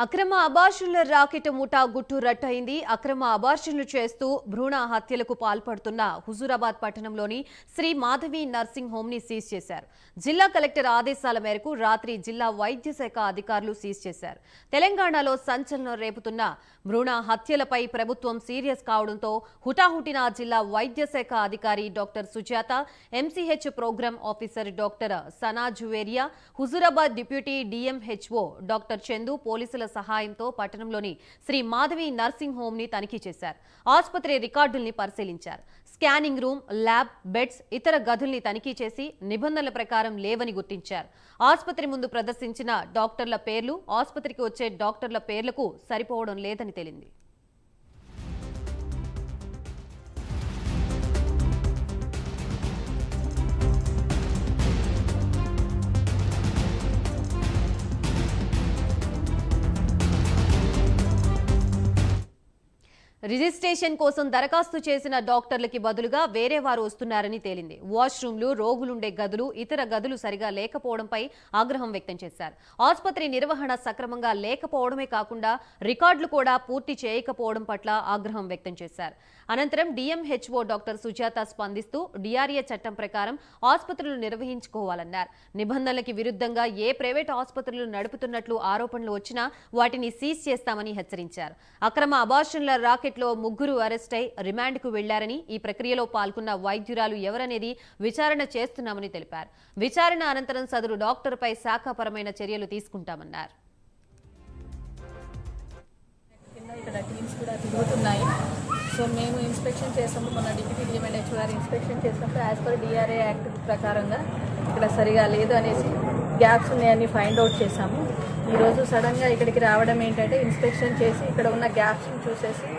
అక్రమ అబార్షన్ల రాకెట్ ముఠా గుట్టు రట్టయింది. అక్రమ అబార్షన్లు చేస్తూ భ్రూణ హత్యలకు పాల్పడుతున్న హుజూరాబాద్ పట్టణంలోని శ్రీ మాధవి నర్సింగ్ హోమ్ ని సీజ్ చేశారు. జిల్లా కలెక్టర్ ఆదేశాల మేరకు రాత్రి జిల్లా వైద్య శాఖ అధికారులు సీజ్ చేశారు. తెలంగాణలో సంచలనం రేపుతున్న భ్రూణ హత్యలపై ప్రభుత్వం సీరియస్ కావడంతో హుటాహుటిన జిల్లా వైద్య శాఖ అధికారి doctor Sujatha, MCH programme officer doctor Sana Juveria, Huzurabad deputy DMHO doctor Chandu పోలీసుల సహాయంతో పట్టణంలోని శ్రీ మాధవి నర్సింగ్ హోమ్ ని తనిఖీ చేశారు. ఆసుపత్రి రికార్డుల్ని పరిశీలించారు. స్కానింగ్ రూమ్, ల్యాబ్, బెడ్స్, ఇతర గదుల్ని తనిఖీ చేసి నిబంధనల ప్రకారం లేవని గుర్తించారు. ఆసుపత్రి ముందు ప్రదర్శించిన డాక్టర్ల పేర్లు ఆసుపత్రికి వచ్చే డాక్టర్ల పేర్లకు సరిపోవడం లేదని తేలింది. రిజిస్ట్రేషన్ కోసం దరఖాస్తు చేసిన డాక్టర్లకి బదులుగా వేరే వారు వస్తున్నారని తేలింది. వాష్రూమ్లు, రోగులుండే గదులు, ఇతర గదులు సరిగా లేకపోవడంపై ఆగ్రహం వ్యక్తం చేశారు. ఆసుపత్రి నిర్వహణ సక్రమంగా లేకపోవడమే కాకుండా రికార్డులు కూడా పూర్తి చేయకపోవడం పట్ల ఆగ్రహం వ్యక్తం చేశారు. అనంతరం డిఎంహెచ్ఓ డాక్టర్ సుజాత స్పందిస్తూ డిఆర్ఏ చట్టం ప్రకారం ఆసుపత్రులు నిర్వహించుకోవాలన్నారు. నిబంధనలకి విరుద్ధంగా ఏ ప్రైవేట్ ఆసుపత్రులు నడుపుతున్నట్లు ఆరోపణలు వచ్చినా వాటిని సీజ్ చేస్తామని హెచ్చరించారు. అక్రమ అబార్షన్ల రాకెట్లో ముగ్గురు అరెస్ట్ అయి రిమాండ్కు వెళ్లారని, ఈ ప్రక్రియలో పాల్గొన్న వైద్యురాలు ఎవరనేది విచారణ చేస్తున్నామని తెలిపారు. విచారణ అనంతరం సదరు డాక్టర్పై శాఖాపరమైన చర్యలు తీసుకుంటామన్నారు. సో మేము ఇన్స్పెక్షన్ చేసాము. మొన్న డిప్యూటీ డిఎంహెచ్ఓ గారు ఇన్స్పెక్షన్ చేసినప్పుడు యాజ్ పర్ డిఆర్ఏ యాక్ట్ ప్రకారంగా ఇక్కడ సరిగా లేదు అనేసి గ్యాప్స్ ఉన్నాయని ఫైండ్ అవుట్ చేసాము. ఈరోజు సడన్గా ఇక్కడికి రావడం ఏంటంటే ఇన్స్పెక్షన్ చేసి ఇక్కడ ఉన్న గ్యాప్స్ని చూసేసి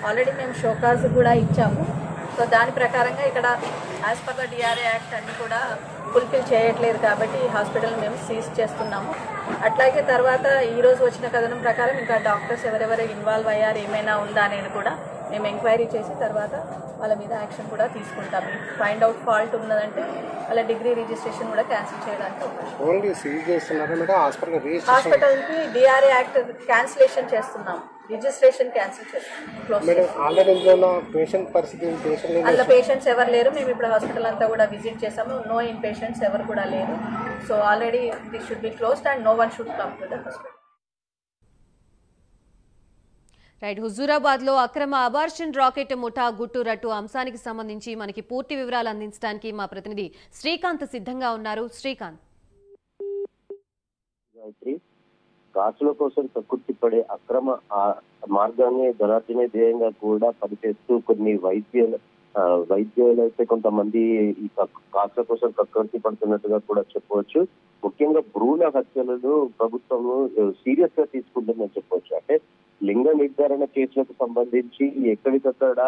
ఆల్రెడీ మేము షోకాజ్ కూడా ఇచ్చాము. సో దాని ప్రకారంగా ఇక్కడ as per the DRA act అన్ని కూడా ఫుల్ఫిల్ చేయట్లేదు కాబట్టి ఈ హాస్పిటల్ మేము సీజ్ చేస్తున్నాము. అట్లాగే తర్వాత ఈరోజు వచ్చిన కథనం ప్రకారం ఇంకా డాక్టర్స్ ఎవరెవరు ఇన్వాల్వ్ అయ్యారు, ఏమైనా ఉందా అనేది కూడా మేము ఎంక్వైరీ చేసి తర్వాత వాళ్ళ మీద యాక్షన్ కూడా తీసుకుంటాం. ఫైండ్ అవుట్ ఫాల్ట్ ఉన్నదంటే వాళ్ళ డిగ్రీ రిజిస్ట్రేషన్ కూడా క్యాన్సిల్ చేయడానికి హాస్పిటల్కి డిఆర్ఏ యాక్ట్ క్యాన్సిలేషన్ చేస్తున్నాం, రిజిస్ట్రేషన్ క్యాన్సిల్ చేస్తున్నాం. అందులో పేషెంట్స్ ఎవరు లేరు. మేము ఇప్పుడు హాస్పిటల్ అంతా కూడా విజిట్ చేసాము. నో ఇన్ పేషెంట్స్ ఎవరు కూడా లేరు. So already this should be closed and no one should come to the hospital. Right, Huzurabad లో అక్రమ అబార్షన్ రాకెట్ ముఠా గుట్టు రట్టు అంశానికి సంబంధించి మనకి పూర్తి వివరాలు అందించడానికి మా ప్రతినిధి శ్రీకాంత్ సిద్ధంగా ఉన్నారు. శ్రీకాంత్, కాసుల కోసం కక్కుర్తిపడే అక్రమ మార్గాన్ని ధనార్జనే ధ్యేయంగా కూడా పనిచేస్తూ కొన్ని వైద్యులు అయితే కొంతమంది ఈ కాసుల కోసం కక్కుర్తి పడుతున్నట్టుగా కూడా చెప్పవచ్చు. ముఖ్యంగా భ్రూణ హత్యలను ప్రభుత్వం సీరియస్ గా తీసుకుంటుందని చెప్పవచ్చు. అంటే లింగ నిర్ధారణ కేసులకు సంబంధించి ఎక్కడికక్కడ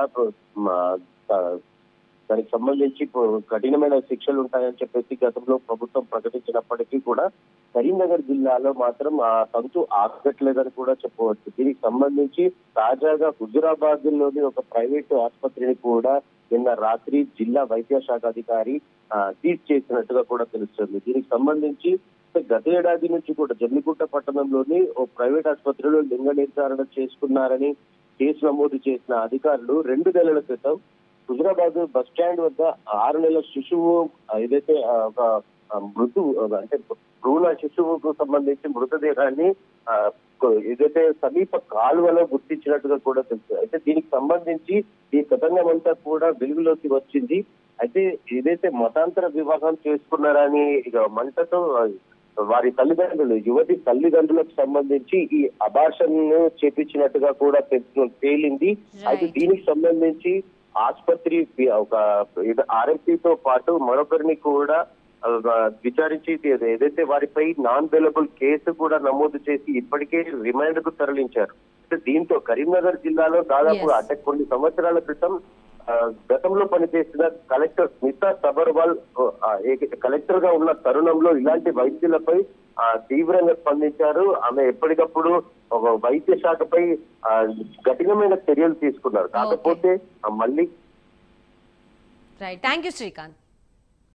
దానికి సంబంధించి కఠినమైన శిక్షలు ఉంటాయని చెప్పేసి గతంలో ప్రభుత్వం ప్రకటించినప్పటికీ కూడా కరీంనగర్ జిల్లాలో మాత్రం ఆ తంతు ఆగట్లేదని కూడా చెప్పవచ్చు. దీనికి సంబంధించి తాజాగా హుజూరాబాద్ లోని ఒక ప్రైవేటు ఆసుపత్రిని కూడా నిన్న రాత్రి జిల్లా వైద్య శాఖ అధికారి సీజ్ చేసినట్టుగా కూడా తెలుస్తుంది. దీనికి సంబంధించి గత ఏడాది నుంచి కూడా జమ్మిగుట్ట పట్టణంలోని ఓ ప్రైవేట్ ఆసుపత్రిలో లింగ నిర్ధారణ చేసుకున్నారని కేసు నమోదు చేసిన అధికారులు 2 నెలల క్రితం హుజూరాబాద్ బస్ స్టాండ్ వద్ద 6 నెలల శిశువు ఏదైతే ఒక అంటే భ్రూణ శిశువుకు సంబంధించి మృతదేహాన్ని ఏదైతే సమీప కాలువలో గుర్తించినట్టుగా కూడా తెలుసు. అయితే దీనికి సంబంధించి ఈ తతంగం అంతా కూడా వెలుగులోకి వచ్చింది. అయితే ఏదైతే మతాంతర వివాహం చేసుకున్నారని ఇక మంటతో వారి తల్లిదండ్రులు, యువతి తల్లిదండ్రులకు సంబంధించి ఈ అబార్షన్ చేపించినట్టుగా కూడా తేలింది. అయితే దీనికి సంబంధించి ఆసుపత్రి ఒక ఆర్ఎంపీతో పాటు మరొకరిని కూడా విచారించి ఏదైతే వారిపై నాన్ బెయిలబుల్ కేసు కూడా నమోదు చేసి ఇప్పటికే రిమాండ్ కు తరలించారు. దీంతో కరీంనగర్ జిల్లాలో దాదాపు అంటే కొన్ని సంవత్సరాల క్రితం గతంలో పనిచేసిన కలెక్టర్ స్మితా సబర్వాల్ కలెక్టర్ గా ఉన్న తరుణంలో ఇలాంటి వైద్యులపై తీవ్రంగా స్పందించారు. ఆమె ఎప్పటికప్పుడు వైద్య శాఖపై కఠినమైన చర్యలు తీసుకున్నారు. కాకపోతే మళ్ళీ థ్యాంక్ యూ శ్రీకాంత్.